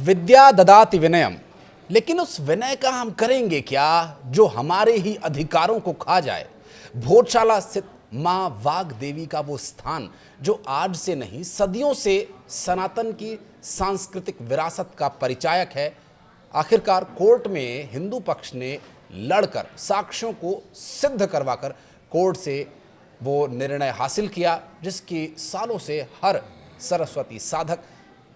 विद्या ददाति विनयम, लेकिन उस विनय का हम करेंगे क्या जो हमारे ही अधिकारों को खा जाए। भोजशाला स्थित मां वाग देवी का वो स्थान जो आज से नहीं सदियों से सनातन की सांस्कृतिक विरासत का परिचायक है, आखिरकार कोर्ट में हिंदू पक्ष ने लड़कर साक्ष्यों को सिद्ध करवाकर कोर्ट से वो निर्णय हासिल किया जिसकी सालों से हर सरस्वती साधक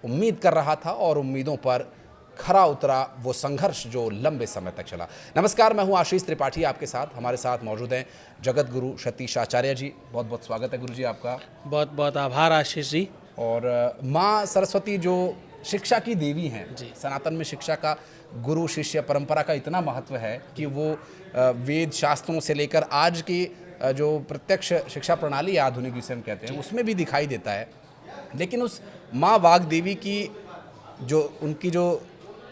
उम्मीद कर रहा था और उम्मीदों पर खरा उतरा वो संघर्ष जो लंबे समय तक चला। नमस्कार, मैं हूं आशीष त्रिपाठी, आपके साथ हमारे साथ मौजूद हैं जगत गुरु सतीश आचार्य जी। बहुत बहुत स्वागत है गुरु जी आपका। बहुत बहुत आभार आशीष जी। और माँ सरस्वती जो शिक्षा की देवी हैं, सनातन में शिक्षा का गुरु शिष्य परंपरा का इतना महत्व है कि वो वेद शास्त्रों से लेकर आज की जो प्रत्यक्ष शिक्षा प्रणाली है, आधुनिक जिसे हम कहते हैं, उसमें भी दिखाई देता है। लेकिन उस माँ वाग देवी की जो उनकी जो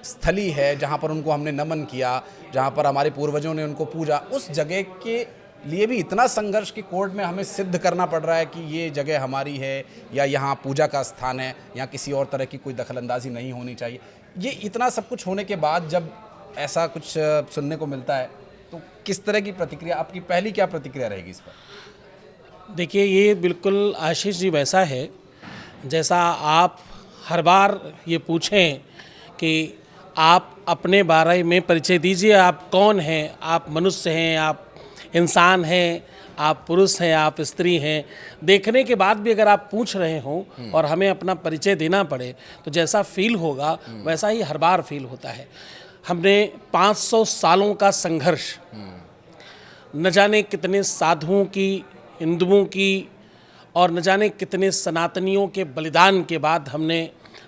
स्थली है, जहाँ पर उनको हमने नमन किया, जहाँ पर हमारे पूर्वजों ने उनको पूजा, उस जगह के लिए भी इतना संघर्ष कि कोर्ट में हमें सिद्ध करना पड़ रहा है कि ये जगह हमारी है या यहाँ पूजा का स्थान है, यहाँ किसी और तरह की कोई दखलंदाजी नहीं होनी चाहिए। ये इतना सब कुछ होने के बाद जब ऐसा कुछ सुनने को मिलता है तो किस तरह की प्रतिक्रिया, आपकी पहली क्या प्रतिक्रिया रहेगी इस पर? देखिए, ये बिल्कुल आशीष जी वैसा है जैसा आप हर बार ये पूछें कि आप अपने बारे में परिचय दीजिए, आप कौन हैं, आप मनुष्य हैं, आप इंसान हैं, आप पुरुष हैं, आप स्त्री हैं। देखने के बाद भी अगर आप पूछ रहे हों और हमें अपना परिचय देना पड़े तो जैसा फील होगा वैसा ही हर बार फील होता है। हमने 500 सालों का संघर्ष, न जाने कितने साधुओं की, हिंदुओं की और न जाने कितने सनातनियों के बलिदान के बाद हमने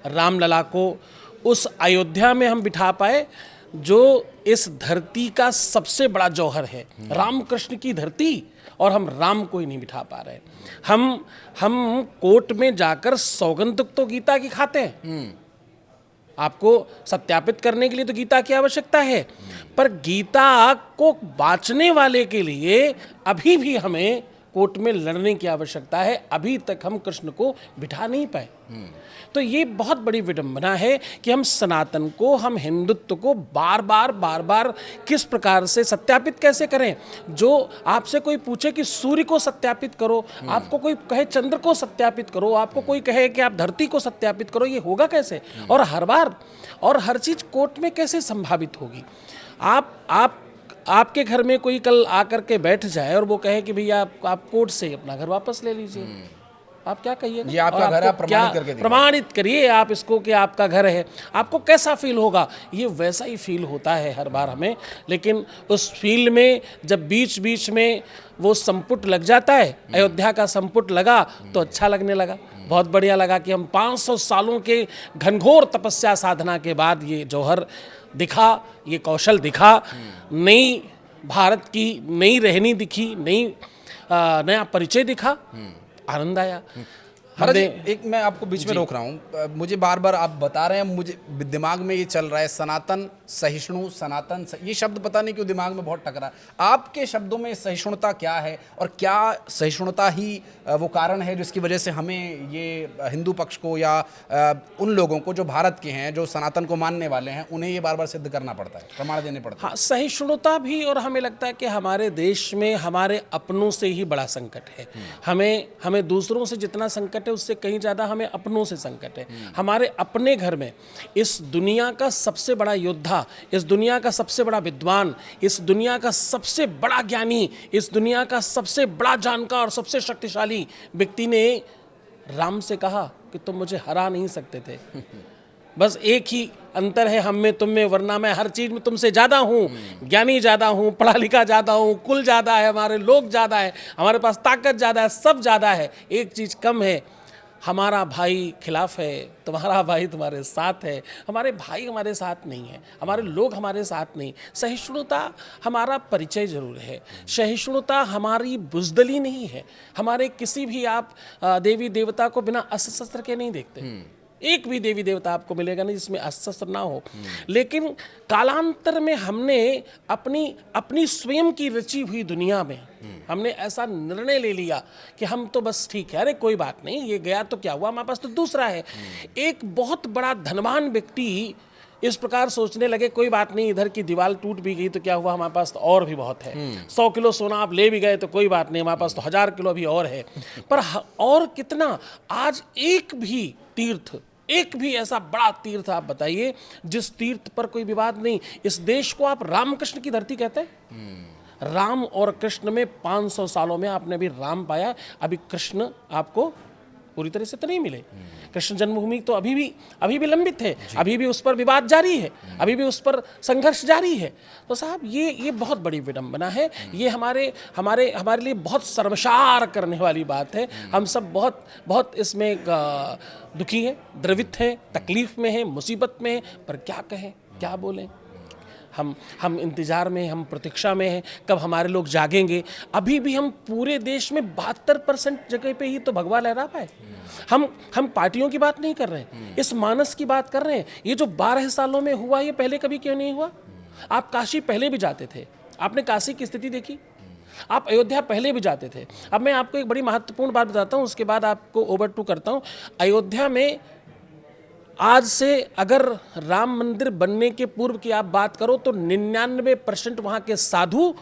रामलला को उस अयोध्या में हम बिठा पाए जो इस धरती का सबसे बड़ा जौहर है, रामकृष्ण की धरती, और हम राम को ही नहीं बिठा पा रहे। हम कोर्ट में जाकर सौगंध तो गीता की खाते हैं। आपको सत्यापित करने के लिए तो गीता की आवश्यकता है, पर गीता को बाँचने वाले के लिए अभी भी हमें कोर्ट में लड़ने की आवश्यकता है। अभी तक हम कृष्ण को बिठा नहीं पाए। तो ये बहुत बड़ी विडंबना है कि हम सनातन को, हम हिंदुत्व को बार बार किस प्रकार से सत्यापित कैसे करें। जो आपसे कोई पूछे कि सूर्य को सत्यापित करो, आपको कोई कहे चंद्र को सत्यापित करो, आपको कोई कहे कि आप धरती को सत्यापित करो, ये होगा कैसे? और हर बार और हर चीज़ कोर्ट में कैसे संभावित होगी? आपके घर में कोई कल आकर के बैठ जाए और वो कहे कि भैया आप कोर्ट से अपना घर वापस ले लीजिए, आप क्या कहिएगा? ये आपका घर है, आप प्रमाणित करके दिखाओ। प्रमाणित करिए आप इसको कि आपका घर है। आपको कैसा फील होगा? ये वैसा ही फील होता है हर बार हमें। लेकिन उस फील में जब बीच बीच में वो संपुट लग जाता है, अयोध्या का संपुट लगा तो अच्छा लगने लगा, बहुत बढ़िया लगा कि हम 500 सालों के घनघोर तपस्या साधना के बाद ये जौहर दिखा, ये कौशल दिखा, नई भारत की नई रहनी दिखी, नया परिचय दिखा, आनंद आया। महाराज एक मैं आपको बीच में रोक रहा हूँ, मुझे बार बार आप बता रहे हैं, मुझे दिमाग में ये चल रहा है सनातन, सहिष्णु, सनातन, ये शब्द पता नहीं क्यों दिमाग में बहुत टकरा। आपके शब्दों में सहिष्णुता क्या है और क्या सहिष्णुता ही वो कारण है जिसकी वजह से हमें ये हिंदू पक्ष को या उन लोगों को जो भारत के हैं, जो सनातन को मानने वाले हैं, उन्हें ये बार बार सिद्ध करना पड़ता है, प्रमाण देने पड़ते हैं? हाँ, सहिष्णुता भी, और हमें लगता है कि हमारे देश में हमारे अपनों से ही बड़ा संकट है। हमें दूसरों से जितना संकट है उससे कहीं ज़्यादा हमें अपनों से संकट है। हमारे अपने घर में इस दुनिया का सबसे बड़ा योद्धा, इस दुनिया का सबसे बड़ा विद्वान, इस दुनिया का सबसे बड़ा ज्ञानी, इस दुनिया का सबसे बड़ा जानकार और सबसे शक्तिशाली व्यक्ति ने राम से कहा कि तुम मुझे हरा नहीं सकते थे। बस एक ही अंतर है हम में, तुम में, वरना मैं हर चीज़ में तुमसे ज़्यादा हूँ, ज्ञानी ज़्यादा हूँ, पढ़ा लिखा ज़्यादा हूँ, कुल ज़्यादा है, हमारे लोग ज़्यादा है, हमारे पास ताकत ज़्यादा है, सब ज़्यादा है। एक चीज़ कम है, हमारा भाई खिलाफ है, तुम्हारा भाई तुम्हारे साथ है, हमारे भाई हमारे साथ नहीं है, हमारे लोग हमारे साथ नहीं। सहिष्णुता हमारा परिचय जरूर है, सहिष्णुता हमारी बुज़दिली नहीं है। हमारे किसी भी आप देवी देवता को बिना अस्त्र शस्त्र के नहीं देखते। एक भी देवी देवता आपको मिलेगा नहीं जिसमें अस्त्र ना हो। लेकिन कालांतर में हमने अपनी अपनी स्वयं की रची हुई दुनिया में हमने ऐसा निर्णय ले लिया कि हम तो बस ठीक है, अरे कोई बात नहीं, ये गया तो क्या हुआ, हमारे पास तो दूसरा है। एक बहुत बड़ा धनवान व्यक्ति इस प्रकार सोचने लगे, कोई बात नहीं, इधर की दीवार टूट भी गई तो क्या हुआ, हमारे पास तो और भी बहुत है। 100 किलो सोना आप ले भी गए तो कोई बात नहीं, हमारे पास तो 1000 किलो भी और है। पर और कितना, आज एक भी तीर्थ, एक भी ऐसा बड़ा तीर्थ आप बताइए जिस तीर्थ पर कोई विवाद नहीं। इस देश को आप रामकृष्ण की धरती कहते हैं। राम और कृष्ण में 500 सालों में आपने अभी राम पाया, अभी कृष्ण आपको पूरी तरह से तो नहीं मिले। कृष्ण जन्मभूमि तो अभी भी लंबित है, अभी भी उस पर विवाद जारी है, अभी भी उस पर संघर्ष जारी है। तो साहब ये बहुत बड़ी विडंबना है, ये हमारे लिए बहुत शर्मसार करने वाली बात है। हम सब बहुत बहुत इसमें दुखी हैं, द्रवित हैं, तकलीफ में हैं, मुसीबत में हैं, पर क्या कहें, क्या बोलें। हम इंतज़ार में, हम प्रतीक्षा में हैं, कब हमारे लोग जागेंगे। अभी भी हम पूरे देश में 72% जगह पे ही तो भगवा लहरा पाए। हम पार्टियों की बात नहीं कर रहे हैं, इस मानस की बात कर रहे हैं। ये जो 12 सालों में हुआ, ये पहले कभी क्यों नहीं हुआ? आप काशी पहले भी जाते थे, आपने काशी की स्थिति देखी, आप अयोध्या पहले भी जाते थे। अब मैं आपको एक बड़ी महत्वपूर्ण बात बताता हूँ, उसके बाद आपको ओवर टू करता हूँ। अयोध्या में आज से अगर राम मंदिर बनने के पूर्व की आप बात करो तो 99% वहां के साधु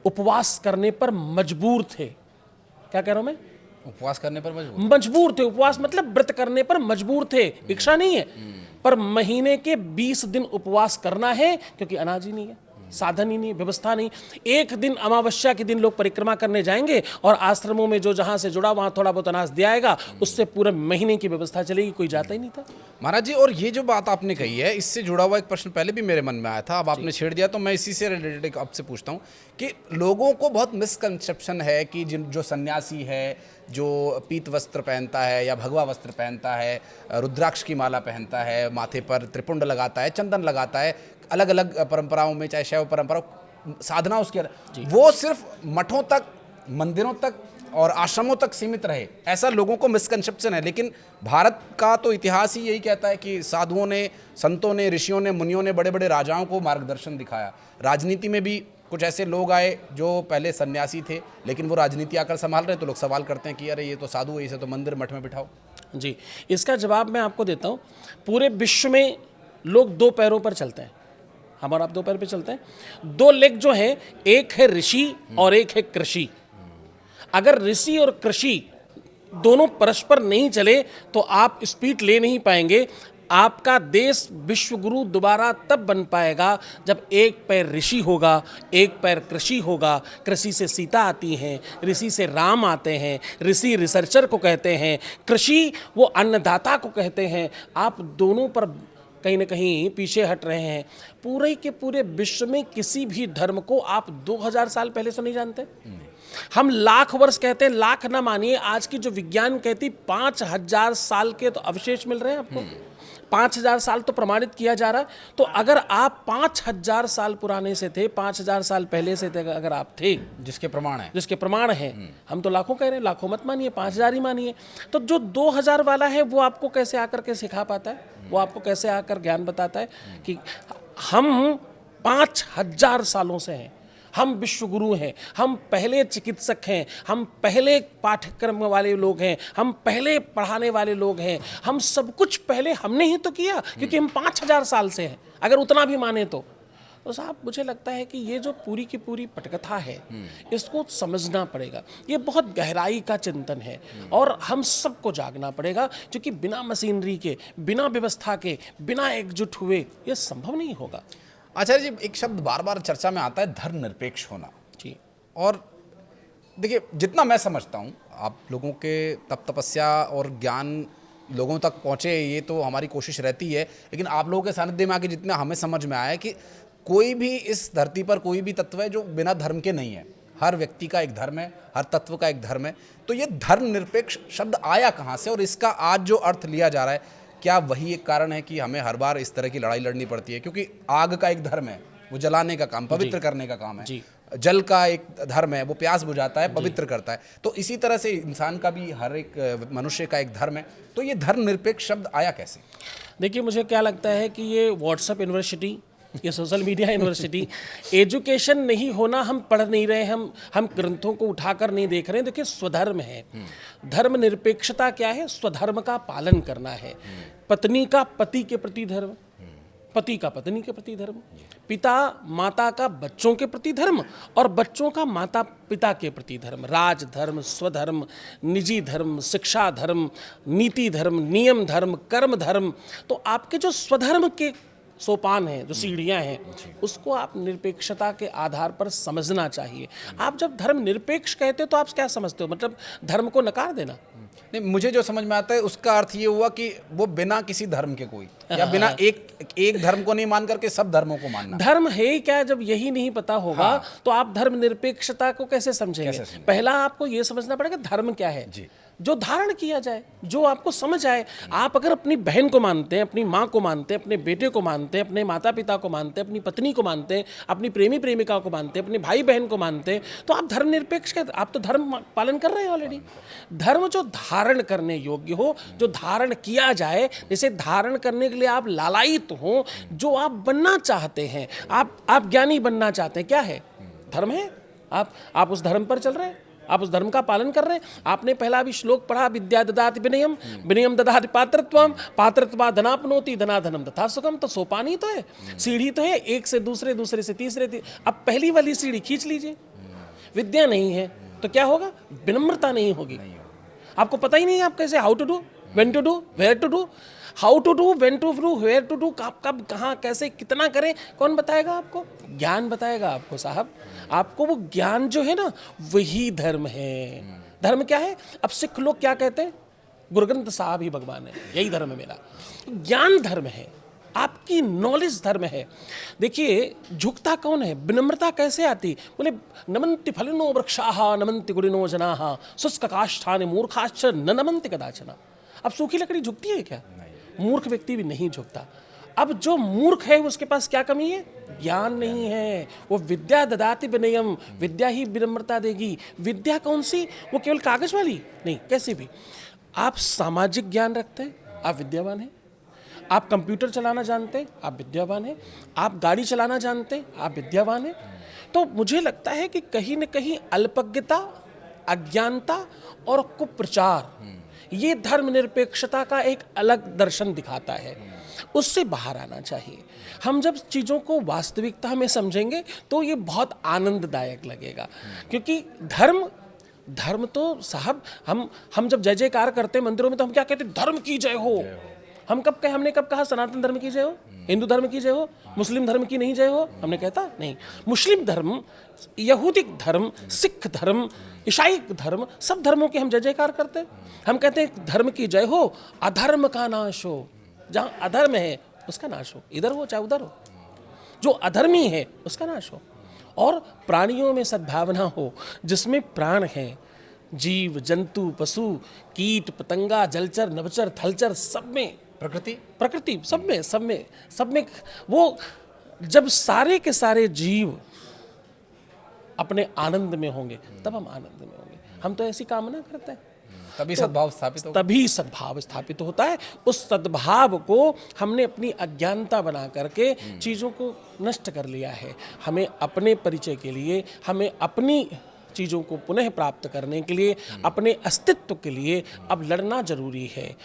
उपवास करने पर मजबूर थे। क्या कह रहा हूं मैं? उपवास करने पर मजबूर थे। उपवास मतलब व्रत करने पर मजबूर थे, इच्छा नहीं है, पर महीने के 20 दिन उपवास करना है, क्योंकि अनाज ही नहीं है, साधन ही नहीं, व्यवस्था नहीं। एक दिन अमावस्या के दिन लोग परिक्रमा करने जाएंगे और आश्रमों में जो जहां से जुड़ा वहां थोड़ा बहुत अनाज दिया आएगा, उससे पूरे महीने की व्यवस्था चलेगी। कोई जाता ही नहीं था। महाराज जी, और ये जो बात आपने कही है, इससे जुड़ा हुआ एक प्रश्न पहले भी मेरे मन में आया था, अब आपने छेड़ दिया तो मैं इसी से रिलेटेड आपसे पूछता हूँ कि लोगों को बहुत मिसकंसेप्शन है कि जो सन्यासी है, जो पीत वस्त्र पहनता है या भगवा वस्त्र पहनता है, रुद्राक्ष की माला पहनता है, माथे पर त्रिपुंड लगाता है, चंदन लगाता है, अलग अलग परंपराओं में, चाहे शैव परंपरा, साधना उसकी, वो सिर्फ मठों तक, मंदिरों तक और आश्रमों तक सीमित रहे, ऐसा लोगों को मिसकंसेप्शन है। लेकिन भारत का तो इतिहास ही यही कहता है कि साधुओं ने, संतों ने, ऋषियों ने, मुनियों ने बड़े बड़े राजाओं को मार्गदर्शन दिखाया। राजनीति में भी कुछ ऐसे लोग आए जो पहले सन्यासी थे, लेकिन वो राजनीति आकर संभाल रहे हैं, तो लोग सवाल करते हैं कि अरे ये तो साधु है, इसे तो मंदिर मठ में बिठाओ। जी, इसका जवाब मैं आपको देता हूँ। पूरे विश्व में लोग 2 पैरों पर चलते हैं, हम और आप 2 पैर पे चलते हैं। 2 लेग जो है, एक है ऋषि और एक है कृषि। अगर ऋषि और कृषि दोनों परस्पर नहीं चले तो आप स्पीड ले नहीं पाएंगे। आपका देश विश्वगुरु दोबारा तब बन पाएगा जब एक पैर ऋषि होगा, एक पैर कृषि होगा। कृषि से सीता आती हैं, ऋषि से राम आते हैं। ऋषि रिसर्चर को कहते हैं, कृषि वो अन्नदाता को कहते हैं। आप दोनों पर कहीं ना कहीं पीछे हट रहे हैं। पूरे के पूरे विश्व में किसी भी धर्म को आप 2000 साल पहले से नहीं जानते। हम लाख वर्ष कहते हैं, लाख ना मानिए, आज की जो विज्ञान कहती 5000 साल के तो अवशेष मिल रहे हैं आपको। 5000 साल तो प्रमाणित किया जा रहा है। तो अगर आप 5000 साल पुराने से थे, 5000 साल पहले से थे, अगर आप थे, जिसके प्रमाण हैं, हम तो लाखों कह रहे हैं, लाखों मत मानिए, 5000 ही मानिए। तो जो 2000 वाला है वो आपको कैसे आकर के सिखा पाता है, वो आपको कैसे आकर ज्ञान बताता है कि हम 5000 सालों से हैं, हम विश्वगुरु हैं, हम पहले चिकित्सक हैं, हम पहले पाठ्यक्रम वाले लोग हैं, हम पहले पढ़ाने वाले लोग हैं। हम सब कुछ पहले हमने ही तो किया, क्योंकि हम 5000 साल से हैं, अगर उतना भी माने तो साहब मुझे लगता है कि ये जो पूरी की पूरी पटकथा है, इसको समझना पड़ेगा। ये बहुत गहराई का चिंतन है और हम सबको जागना पड़ेगा, क्योंकि बिना मशीनरी के, बिना व्यवस्था के, बिना एकजुट हुए ये संभव नहीं होगा। आचार्य जी, एक शब्द बार बार चर्चा में आता है, धर्मनिरपेक्ष होना। जी, और देखिए, जितना मैं समझता हूँ, आप लोगों के तप तपस्या और ज्ञान लोगों तक पहुँचे, ये तो हमारी कोशिश रहती है। लेकिन आप लोगों के सानिध्य में आके जितना हमें समझ में आया है कि कोई भी इस धरती पर कोई भी तत्व है जो बिना धर्म के नहीं है। हर व्यक्ति का एक धर्म है, हर तत्व का एक धर्म है। तो ये धर्मनिरपेक्ष शब्द आया कहाँ से, और इसका आज जो अर्थ लिया जा रहा है, क्या वही एक कारण है कि हमें हर बार इस तरह की लड़ाई लड़नी पड़ती है? क्योंकि आग का एक धर्म है, वो जलाने का काम, पवित्र करने का काम है। जल का एक धर्म है, वो प्यास बुझाता है, पवित्र करता है। तो इसी तरह से इंसान का भी, हर एक मनुष्य का एक धर्म है। तो ये धर्मनिरपेक्ष शब्द आया कैसे? देखिए, मुझे क्या लगता है कि ये व्हाट्सएप यूनिवर्सिटी, ये सोशल मीडिया यूनिवर्सिटी, एजुकेशन नहीं होना, हम पढ़ नहीं रहे, हम ग्रंथों को उठाकर नहीं देख रहे हैं। देखिए, स्वधर्म है। धर्म निरपेक्षता क्या है? स्वधर्म का पालन करना है। पत्नी का पति के प्रति धर्म, पति का पत्नी के प्रति धर्म, पिता माता का बच्चों के प्रति धर्म, और बच्चों का माता पिता के प्रति धर्म। राज धर्म, स्वधर्म, निजी धर्म, शिक्षा धर्म, नीति धर्म, नियम धर्म, कर्म धर्म। तो आपके जो स्वधर्म के सोपान हैं, जो सीढ़ियां हैं, उसको आप निरपेक्षता के आधार पर समझना चाहिए। आप जब धर्म निरपेक्ष कहते हो तो आप क्या समझते हो? मतलब धर्म को नकार देना? नहीं, मुझे जो समझ में आता है उसका अर्थ ये हुआ कि वो बिना किसी धर्म के कोई, या बिना एक धर्म को नहीं मान करके सब धर्मों को मानना। धर्म है क्या? जब यही नहीं पता होगा तो आप धर्म निरपेक्षता को कैसे समझेंगे? पहला आपको ये समझना पड़ेगा धर्म क्या है जी। जो धारण किया जाए, जो आपको समझ आए। आप अगर अपनी बहन को मानते हैं, अपनी माँ को मानते हैं, अपने बेटे को मानते हैं, अपने माता पिता को मानते हैं, अपनी पत्नी को मानते हैं, अपनी प्रेमी प्रेमिका को मानते हैं, अपने भाई बहन को मानते हैं, तो आप धर्मनिरपेक्ष कहते, आप तो धर्म पालन कर रहे हैं ऑलरेडी। धर्म जो धारण करने योग्य हो, जो धारण किया जाए, जैसे धारण करने के लिए आप लालायित हो, जो आप बनना चाहते हैं, आप ज्ञानी बनना चाहते हैं, क्या है? धर्म है। आप उस धर्म पर चल रहे हैं, आप उस धर्म का पालन कर रहे हैं। आपने पहला अभी श्लोक पढ़ा, विद्या ददाति विनयम, विनयम ददाति पात्रत्वम, पात्रत्वा धनाप्नोति, धनाधनम तथा सुखम। तो सोपान ही तो है, सीढ़ी तो है, एक से दूसरे, दूसरे से तीसरे। अब पहली वाली सीढ़ी खींच लीजिए। विद्या नहीं है तो क्या होगा? विनम्रता नहीं होगी। आपको पता ही नहीं आप कैसे, how to do, when to do, where to do. How to do, when to do, where to do, कब कहाँ कैसे कितना करें, कौन बताएगा आपको? ज्ञान बताएगा आपको साहब। आपको वो ज्ञान जो है ना, वही धर्म है। धर्म क्या है? अब सिख लोग क्या कहते हैं? गुरु ग्रंथ साहब ही भगवान है, यही धर्म है मेरा। ज्ञान धर्म है, आपकी नॉलेज धर्म है। देखिए, झुकता कौन है? विनम्रता कैसे आती? बोले नमन्ति फलिनो वृक्षाः नमन्ति गुणिनो जनाः शुष्क काष्ठानि मूर्खाश्च न नमन्ति कदाचन। अब सूखी लकड़ी झुकती है क्या? मूर्ख व्यक्ति भी नहीं झुकता। अब जो मूर्ख है उसके पास क्या कमी है? ज्ञान नहीं है। वो विद्या ददाति विनयम, विद्या ही विनम्रता देगी। विद्या कौन सी? वो केवल कागज वाली नहीं, कैसी भी। आप सामाजिक ज्ञान रखते हैं, आप विद्यावान हैं। आप कंप्यूटर चलाना जानते हैं, आप विद्यावान हैं। आप गाड़ी चलाना जानते हैं, आप विद्यावान हैं। तो मुझे लगता है कि कहीं न कहीं अल्पज्ञता, अज्ञानता और कुप्रचार, ये धर्मनिरपेक्षता का एक अलग दर्शन दिखाता है। उससे बाहर आना चाहिए। हम जब चीज़ों को वास्तविकता में समझेंगे तो ये बहुत आनंददायक लगेगा। क्योंकि धर्म तो साहब, हम जब जय जयकार करते हैं मंदिरों में तो हम क्या कहते हैं? धर्म की जय हो। हमने कब कहा सनातन धर्म की जय हो, हिंदू धर्म की जय हो, मुस्लिम धर्म की नहीं जय हो? हमने कहता नहीं। मुस्लिम धर्म, यहूदिक धर्म, सिख धर्म, ईसाई धर्म, सब धर्मों के हम जय जयकार करते हैं। हम कहते हैं धर्म की जय हो, अधर्म का नाश हो। जहाँ अधर्म है उसका नाश हो, इधर हो चाहे उधर हो। जो अधर्मी है उसका नाश हो। और प्राणियों में सद्भावना हो, जिसमें प्राण है, जीव जंतु पशु कीट पतंगा जलचर नभचर थलचर, सब में प्रकृति सब में वो, जब सारे के सारे जीव अपने आनंद में होंगे तब हम आनंद में होंगे। हम तो ऐसी कामना करते हैं, तभी सद्भाव स्थापित होता है। उस सद्भाव को हमने अपनी अज्ञानता बना करके चीज़ों को नष्ट कर लिया है। हमें अपने परिचय के लिए, हमें अपनी चीज़ों को पुनः प्राप्त करने के लिए, अपने अस्तित्व के लिए अब लड़ना जरूरी है।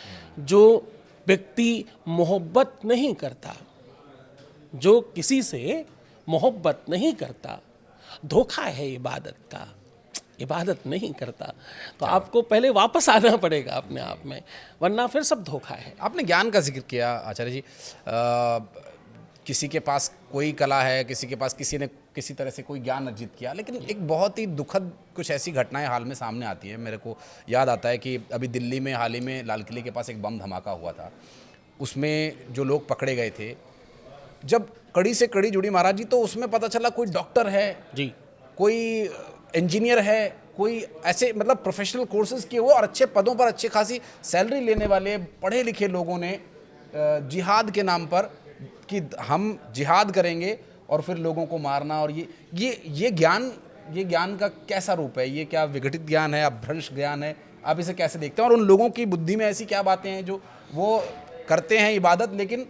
जो व्यक्ति मोहब्बत नहीं करता, जो किसी से मोहब्बत नहीं करता, धोखा है इबादत का, इबादत नहीं करता। तो आपको पहले वापस आना पड़ेगा अपने आप में, वरना फिर सब धोखा है। आपने ज्ञान का जिक्र किया आचार्य जी। किसी के पास कोई कला है, किसी के पास किसी ने किसी तरह से कोई ज्ञान अर्जित किया, लेकिन एक बहुत ही दुखद कुछ ऐसी घटनाएं हाल में सामने आती हैं। मेरे को याद आता है कि अभी दिल्ली में हाल ही में लाल किले के पास एक बम धमाका हुआ था। उसमें जो लोग पकड़े गए थे, जब कड़ी से कड़ी जुड़ी महाराज जी, तो उसमें पता चला कोई डॉक्टर है जी, कोई इंजीनियर है, कोई ऐसे मतलब प्रोफेशनल कोर्सेज किए हुए और अच्छे पदों पर अच्छी खासी सैलरी लेने वाले पढ़े लिखे लोगों ने जिहाद के नाम पर कि हम जिहाद करेंगे और फिर लोगों को मारना, और ये ज्ञान का कैसा रूप है? ये क्या विघटित ज्ञान है, अपभ्रंश ज्ञान है? आप इसे कैसे देखते हैं? और उन लोगों की बुद्धि में ऐसी क्या बातें हैं जो वो करते हैं इबादत, लेकिन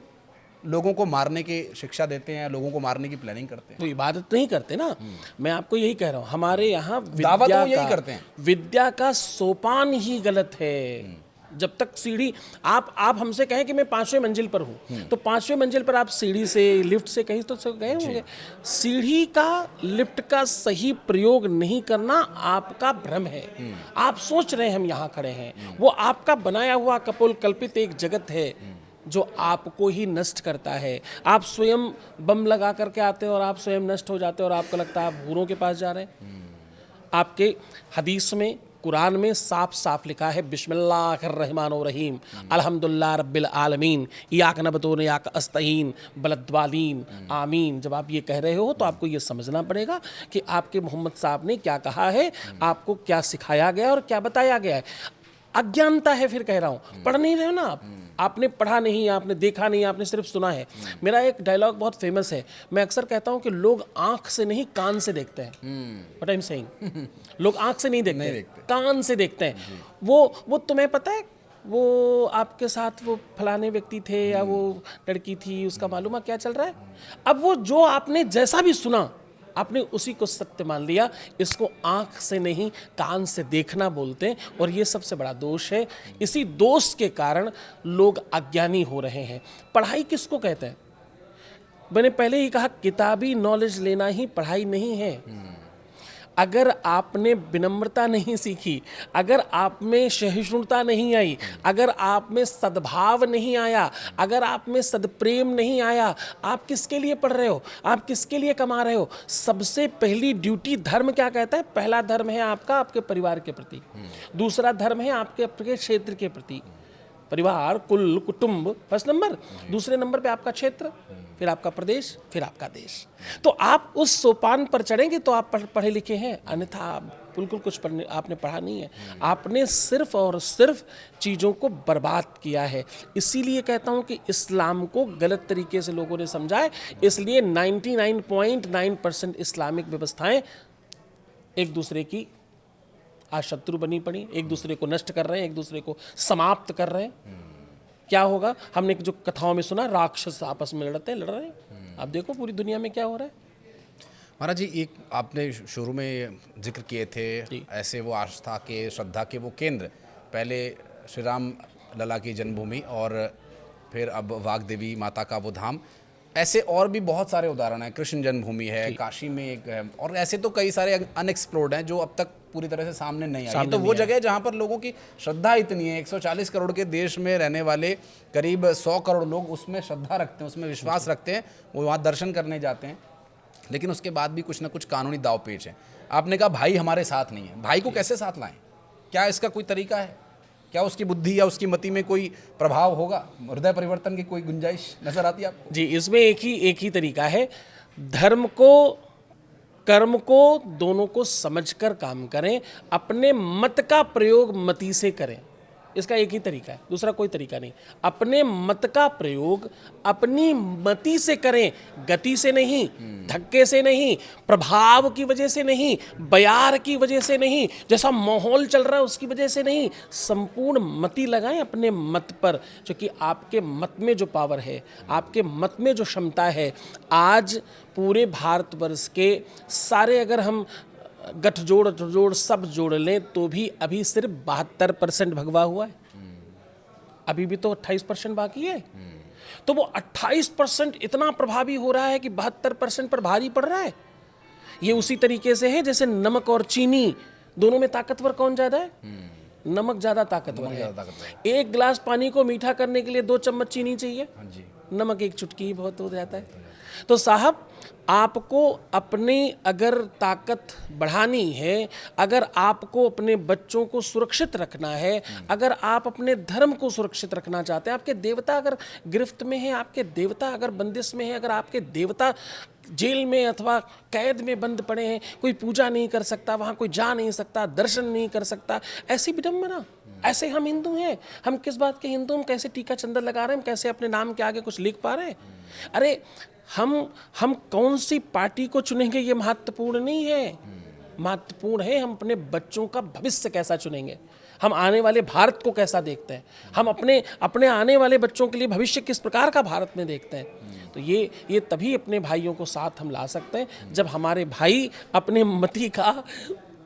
लोगों को मारने की शिक्षा देते हैं, लोगों को मारने की प्लानिंग करते हैं? तो इबादत नहीं करते ना, मैं आपको यही कह रहा हूँ, हमारे यहाँ दावा तो यही करते हैं। विद्या का सोपान ही गलत है। जब तक सीढ़ी आप हमसे कहें कि मैं 5वें मंजिल पर हूँ, तो 5वें मंजिल पर आप सीढ़ी से, लिफ्ट से कहीं तो गए होंगे। सीढ़ी का, लिफ्ट का सही प्रयोग नहीं करना आपका भ्रम है। आप सोच रहे हैं हम यहाँ खड़े हैं, वो आपका बनाया हुआ कपोल कल्पित एक जगत है जो आपको ही नष्ट करता है। आप स्वयं बम लगा करके आते हो और आप स्वयं नष्ट हो जाते हो, और आपको लगता है आप हूरों के पास जा रहे हैं। आपके हदीस में, कुरान में साफ साफ लिखा है, बिस्मिल्लाहिर्रहमानिर्रहीम, अल्हम्दुलिल्लाह रब्बिल आलमीन, इय्याक नअबुदु व इय्याक नस्तईन, वलद्दालीन, आमीन। जब आप ये कह रहे हो तो आपको ये समझना पड़ेगा कि आपके मोहम्मद साहब ने क्या कहा है, आपको क्या सिखाया गया और क्या बताया गया है। अज्ञानता है, फिर कह रहा हूँ, पढ़ नहीं रहे हो ना आप, आपने पढ़ा नहीं, आपने देखा नहीं, आपने सिर्फ सुना है। मेरा एक डायलॉग बहुत फेमस है, मैं अक्सर कहता हूँ कि लोग आंख से नहीं कान से देखते हैं। व्हाट आई एम सेइंग, लोग आंख से नहीं देखते, कान से देखते हैं। वो तुम्हें पता है, वो आपके साथ वो फलाने व्यक्ति थे या वो लड़की थी, उसका मालूम है क्या चल रहा है। अब वो जो आपने जैसा भी सुना, आपने उसी को सत्य मान लिया। इसको आंख से नहीं कान से देखना बोलते हैं, और ये सबसे बड़ा दोष है। इसी दोष के कारण लोग अज्ञानी हो रहे हैं। पढ़ाई किसको कहते हैं? मैंने पहले ही कहा, किताबी नॉलेज लेना ही पढ़ाई नहीं है। अगर आपने विनम्रता नहीं सीखी, अगर आप में सहिष्णुता नहीं आई, अगर आप में सद्भाव नहीं आया, अगर आप में सदप्रेम नहीं आया, आप किसके लिए पढ़ रहे हो? आप किसके लिए कमा रहे हो? सबसे पहली ड्यूटी धर्म क्या कहता है? पहला धर्म है आपका आपके परिवार के प्रति, दूसरा धर्म है आपके क्षेत्र के प्रति। परिवार, कुल, कुटुंब फर्स्ट नंबर, दूसरे नंबर पे आपका क्षेत्र, फिर आपका प्रदेश, फिर आपका देश। तो आप उस सोपान पर चढ़ेंगे तो आप पढ़े लिखे हैं, अन्यथा आप बिल्कुल कुछ आपने पढ़ा नहीं है। आपने सिर्फ और सिर्फ चीज़ों को बर्बाद किया है। इसीलिए कहता हूँ कि इस्लाम को गलत तरीके से लोगों ने समझा है। इसलिए 99.9% इस्लामिक व्यवस्थाएं एक दूसरे की आज शत्रु बनी पड़ी, एक दूसरे को नष्ट कर रहे हैं, एक दूसरे को समाप्त कर रहे हैं। क्या होगा? हमने जो कथाओं में सुना, राक्षस आपस में लड़ रहे हैं। आप देखो पूरी दुनिया में क्या हो रहा है। महाराज जी, एक आपने शुरू में जिक्र किए थे ऐसे वो आस्था के, श्रद्धा के वो केंद्र, पहले श्री राम लला की जन्मभूमि और फिर अब वाग देवी माता का वो धाम। ऐसे और भी बहुत सारे उदाहरण हैं, कृष्ण जन्मभूमि है, काशी में एक है, और ऐसे तो कई सारे अनएक्सप्लोर्ड हैं जो अब तक पूरी तरह से सामने नहीं आई। तो वो जगह है जहाँ पर लोगों की श्रद्धा इतनी है, 140 करोड़ के देश में रहने वाले करीब 100 करोड़ लोग उसमें श्रद्धा रखते हैं, उसमें विश्वास रखते हैं, वो वहाँ दर्शन करने जाते हैं। लेकिन उसके बाद भी कुछ ना कुछ कानूनी दाव पेच है। आपने कहा भाई हमारे साथ नहीं है, भाई को कैसे साथ लाएं? क्या इसका कोई तरीका है? क्या उसकी बुद्धि या उसकी मति में कोई प्रभाव होगा? हृदय परिवर्तन की कोई गुंजाइश नजर आती है आपको? जी, इसमें एक ही तरीका है। धर्म को, कर्म को, दोनों को समझकर काम करें। अपने मत का प्रयोग मति से करें, इसका एक ही तरीका है, दूसरा कोई तरीका नहीं। अपने मत का प्रयोग अपनी मति से करें, गति से नहीं, धक्के से नहीं, प्रभाव की वजह से नहीं, बयार की वजह से नहीं, जैसा माहौल चल रहा है उसकी वजह से नहीं। संपूर्ण मति लगाएं अपने मत पर, क्योंकि आपके मत में जो पावर है, आपके मत में जो क्षमता है, आज पूरे भारतवर्ष के सारे अगर हम गठजोड़ सब जोड़ लें तो भी अभी सिर्फ 72% भगवा हुआ है। अभी भी तो 28% बाकी है। तो वो 28% इतना प्रभावी हो रहा है कि 72% पर भारी पड़ रहा है। ये उसी तरीके से है जैसे नमक और चीनी, दोनों में ताकतवर कौन ज्यादा है? नमक ज्यादा ताकतवर है। एक गिलास पानी को मीठा करने के लिए 2 चम्मच चीनी चाहिए, नमक एक चुटकी ही बहुत हो जाता है। तो साहब, आपको अपनी अगर ताकत बढ़ानी है, अगर आपको अपने बच्चों को सुरक्षित रखना है, अगर आप अपने धर्म को सुरक्षित रखना चाहते हैं, आपके देवता अगर गिरफ्त में है, आपके देवता अगर बंदिश में है, अगर आपके देवता जेल में अथवा कैद में बंद पड़े हैं, कोई पूजा नहीं कर सकता, वहाँ कोई जा नहीं सकता, दर्शन नहीं कर सकता, ऐसी विडंबना ऐसे हम हिंदू हैं, हम किस बात के हिंदू, हम कैसे टीका चंदन लगा रहे हैं, हम कैसे अपने नाम के आगे कुछ लिख पा रहे हैं? अरे हम कौन सी पार्टी को चुनेंगे ये महत्वपूर्ण नहीं है, महत्वपूर्ण है हम अपने बच्चों का भविष्य कैसा चुनेंगे, हम आने वाले भारत को कैसा देखते हैं, हम अपने आने वाले बच्चों के लिए भविष्य किस प्रकार का भारत में देखते हैं। तो ये तभी अपने भाइयों को साथ हम ला सकते हैं जब हमारे भाई अपने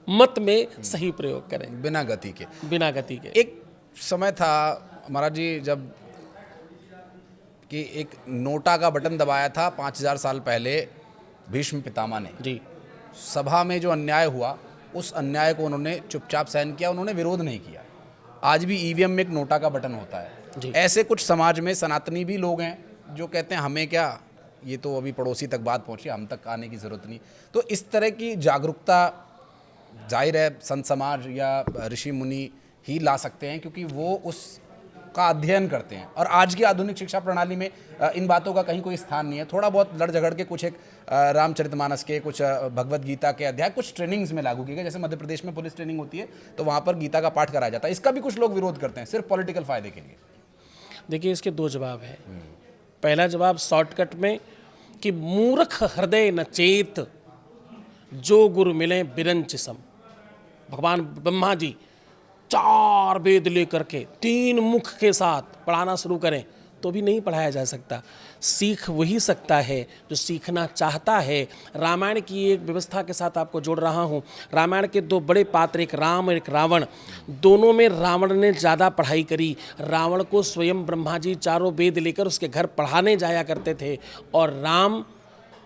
मत में सही प्रयोग करें, बिना गति के। बिना गति के। एक समय था महाराज जी जब कि एक नोटा का बटन दबाया था 5000 साल पहले भीष्म पितामह ने जी, सभा में जो अन्याय हुआ उस अन्याय को उन्होंने चुपचाप सहन किया, उन्होंने विरोध नहीं किया। आज भी ईवीएम में एक नोटा का बटन होता है। जी। ऐसे कुछ समाज में सनातनी भी लोग हैं जो कहते हैं हमें क्या, ये तो अभी पड़ोसी तक बात पहुंची, हम तक आने की ज़रूरत नहीं। तो इस तरह की जागरूकता जाहिर है संत समाज या ऋषि मुनि ही ला सकते हैं, क्योंकि वो उसका अध्ययन करते हैं। और आज की आधुनिक शिक्षा प्रणाली में इन बातों का कहीं कोई स्थान नहीं है। थोड़ा बहुत लड़ झगड़ के कुछ एक रामचरितमानस के, कुछ भगवत गीता के अध्याय कुछ ट्रेनिंग्स में लागू किए गए। जैसे मध्य प्रदेश में पुलिस ट्रेनिंग होती है तो वहाँ पर गीता का पाठ कराया जाता है। इसका भी कुछ लोग विरोध करते हैं सिर्फ पॉलिटिकल फायदे के लिए। देखिए इसके दो जवाब हैं। पहला जवाब शॉर्टकट में कि मूर्ख हृदय न चेत, जो गुरु मिले बिरंच सम। भगवान ब्रह्मा जी 4 वेद लेकर के 3 मुख के साथ पढ़ाना शुरू करें तो भी नहीं पढ़ाया जा सकता। सीख वही सकता है जो सीखना चाहता है। रामायण की एक व्यवस्था के साथ आपको जोड़ रहा हूँ। रामायण के 2 बड़े पात्र, एक राम और एक रावण, दोनों में रावण ने ज़्यादा पढ़ाई करी। रावण को स्वयं ब्रह्मा जी 4 वेद लेकर उसके घर पढ़ाने जाया करते थे, और राम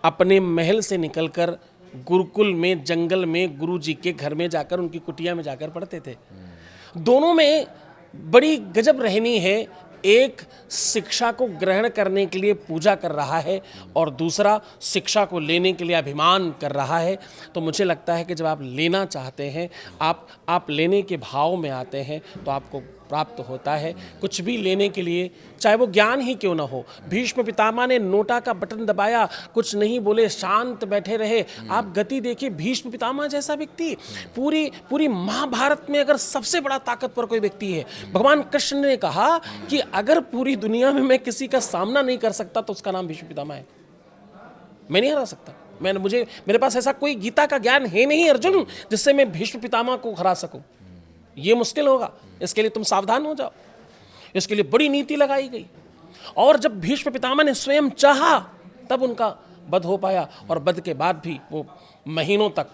अपने महल से निकलकर गुरुकुल में, जंगल में, गुरु जी के घर में जाकर, उनकी कुटिया में जाकर पढ़ते थे। दोनों में बड़ी गजब रहनी है। एक शिक्षा को ग्रहण करने के लिए पूजा कर रहा है और दूसरा शिक्षा को लेने के लिए अभिमान कर रहा है। तो मुझे लगता है कि जब आप लेना चाहते हैं, आप लेने के भाव में आते हैं तो आपको प्राप्त होता है। कुछ भी लेने के लिए, चाहे वो ज्ञान ही क्यों ना हो। भीष्म पितामह ने नोटा का बटन दबाया, कुछ नहीं बोले, शांत बैठे रहे। आप गति देखिए, भीष्म पितामह जैसा व्यक्ति, पूरी महाभारत में अगर सबसे बड़ा ताकतवर कोई व्यक्ति है, भगवान कृष्ण ने कहा कि अगर पूरी दुनिया में मैं किसी का सामना नहीं कर सकता तो उसका नाम भीष्म पितामह है। मैं नहीं हरा सकता। मेरे पास ऐसा कोई गीता का ज्ञान है नहीं अर्जुन जिससे मैं भीष्म पितामह को हरा सकूं। ये मुश्किल होगा। इसके लिए तुम सावधान हो जाओ। इसके लिए बड़ी नीति लगाई गई, और जब भीष्म पितामह ने स्वयं चाहा तब उनका वध हो पाया, और वध के बाद भी वो महीनों तक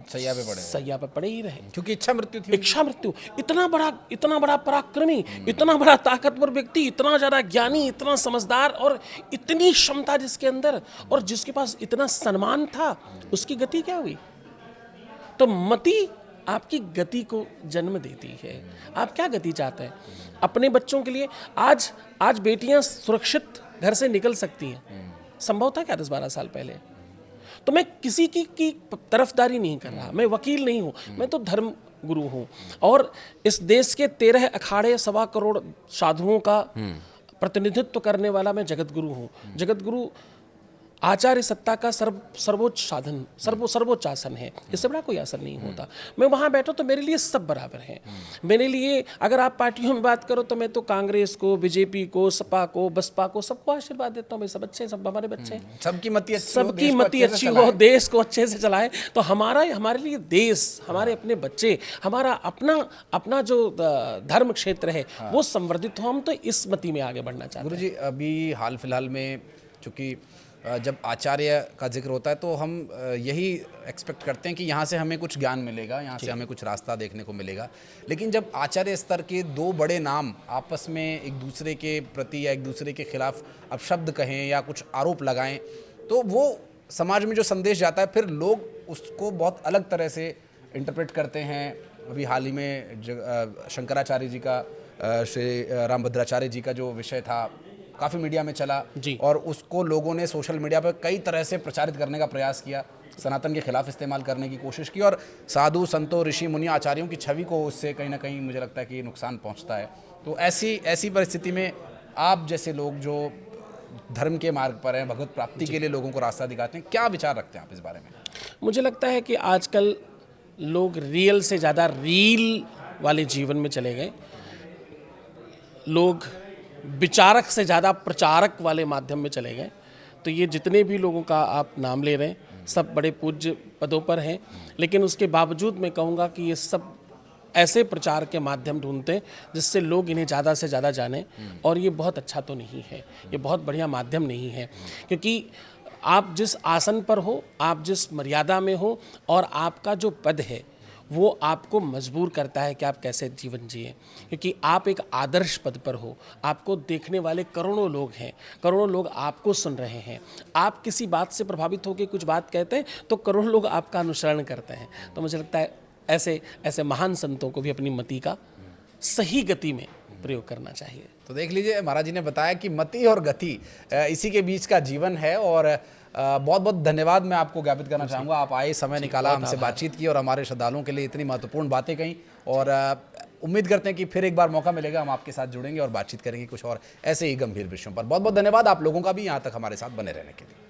सैया पे पड़े ही रहे, क्योंकि इच्छा मृत्यु थी। इच्छा मृत्यु। इतना बड़ा पराक्रमी, इतना बड़ा ताकतवर व्यक्ति, इतना ज़्यादा ज्ञानी, इतना समझदार, और इतनी क्षमता जिसके अंदर, और जिसके पास इतना सम्मान था, उसकी गति क्या हुई? तो मति आपकी गति को जन्म देती है। आप क्या गति चाहते हैं अपने बच्चों के लिए? आज बेटियां सुरक्षित घर से निकल सकती हैं, संभव था क्या 10-12 साल पहले? तो मैं किसी की तरफदारी नहीं कर रहा, मैं वकील नहीं हूँ, मैं तो धर्म गुरु हूँ, और इस देश के 13 अखाड़े, 1.25 करोड़ साधुओं का प्रतिनिधित्व करने वाला मैं जगत गुरु हूँ। जगत गुरु आचार्य सत्ता का सर्वोच्च साधन, सर्वोच्च आसन है। इससे बड़ा कोई आसन नहीं होता। मैं वहाँ बैठा तो मेरे लिए सब बराबर हैं। मेरे लिए अगर आप पार्टियों में बात करो तो मैं तो कांग्रेस को, बीजेपी को, सपा को, बसपा को, सबको आशीर्वाद देता हूँ। भाई सब अच्छे हैं, सब हमारे बच्चे हैं। सबकी मति अच्छी हो, देश को अच्छे से चलाए। तो हमारे लिए देश, हमारे अपने बच्चे, हमारा अपना जो धर्म क्षेत्र है वो संवर्धित हो। हम तो इस मति में आगे बढ़ना चाहते हैं। गुरु जी, अभी हाल फिलहाल में चूँकि जब आचार्य का जिक्र होता है तो हम यही एक्सपेक्ट करते हैं कि यहाँ से हमें कुछ ज्ञान मिलेगा, यहाँ से हमें कुछ रास्ता देखने को मिलेगा। लेकिन जब आचार्य स्तर के 2 बड़े नाम आपस में एक दूसरे के प्रति या एक दूसरे के खिलाफ अपशब्द कहें या कुछ आरोप लगाएं, तो वो समाज में जो संदेश जाता है फिर लोग उसको बहुत अलग तरह से इंटरप्रेट करते हैं। अभी हाल ही में शंकराचार्य जी का, श्री रामभद्राचार्य जी का जो विषय था, काफ़ी मीडिया में चला और उसको लोगों ने सोशल मीडिया पर कई तरह से प्रचारित करने का प्रयास किया, सनातन के खिलाफ इस्तेमाल करने की कोशिश की, और साधु संतों, ऋषि मुनि, आचार्यों की छवि को उससे कहीं ना कहीं मुझे लगता है कि नुकसान पहुंचता है। तो ऐसी परिस्थिति में आप जैसे लोग जो धर्म के मार्ग पर हैं, भगवत प्राप्ति के लिए लोगों को रास्ता दिखाते हैं, क्या विचार रखते हैं आप इस बारे में? मुझे लगता है कि आजकल लोग रियल से ज़्यादा रील वाले जीवन में चले गए। लोग विचारक से ज़्यादा प्रचारक वाले माध्यम में चले गए। तो ये जितने भी लोगों का आप नाम ले रहे हैं सब बड़े पूज्य पदों पर हैं, लेकिन उसके बावजूद मैं कहूँगा कि ये सब ऐसे प्रचार के माध्यम ढूंढते हैं जिससे लोग इन्हें ज़्यादा से ज़्यादा जानें, और ये बहुत अच्छा तो नहीं है, ये बहुत बढ़िया माध्यम नहीं है। क्योंकि आप जिस आसन पर हो, आप जिस मर्यादा में हो, और आपका जो पद है वो आपको मजबूर करता है कि आप कैसे जीवन जिए, क्योंकि आप एक आदर्श पद पर हो। आपको देखने वाले करोड़ों लोग हैं, करोड़ों लोग आपको सुन रहे हैं। आप किसी बात से प्रभावित होकर कुछ बात कहते हैं तो करोड़ों लोग आपका अनुसरण करते हैं। तो मुझे लगता है ऐसे ऐसे महान संतों को भी अपनी मति का सही गति में प्रयोग करना चाहिए। तो देख लीजिए, महाराज जी ने बताया कि मति और गति इसी के बीच का जीवन है। और बहुत बहुत धन्यवाद मैं आपको ज्ञापित करना चाहूँगा, आप आए, समय निकाला, हमसे बातचीत की और हमारे श्रद्धालुओं के लिए इतनी महत्वपूर्ण बातें कहीं। और उम्मीद करते हैं कि फिर एक बार मौका मिलेगा, हम आपके साथ जुड़ेंगे और बातचीत करेंगे कुछ और ऐसे ही गंभीर विषयों पर। बहुत बहुत धन्यवाद आप लोगों का भी यहाँ तक हमारे साथ बने रहने के लिए।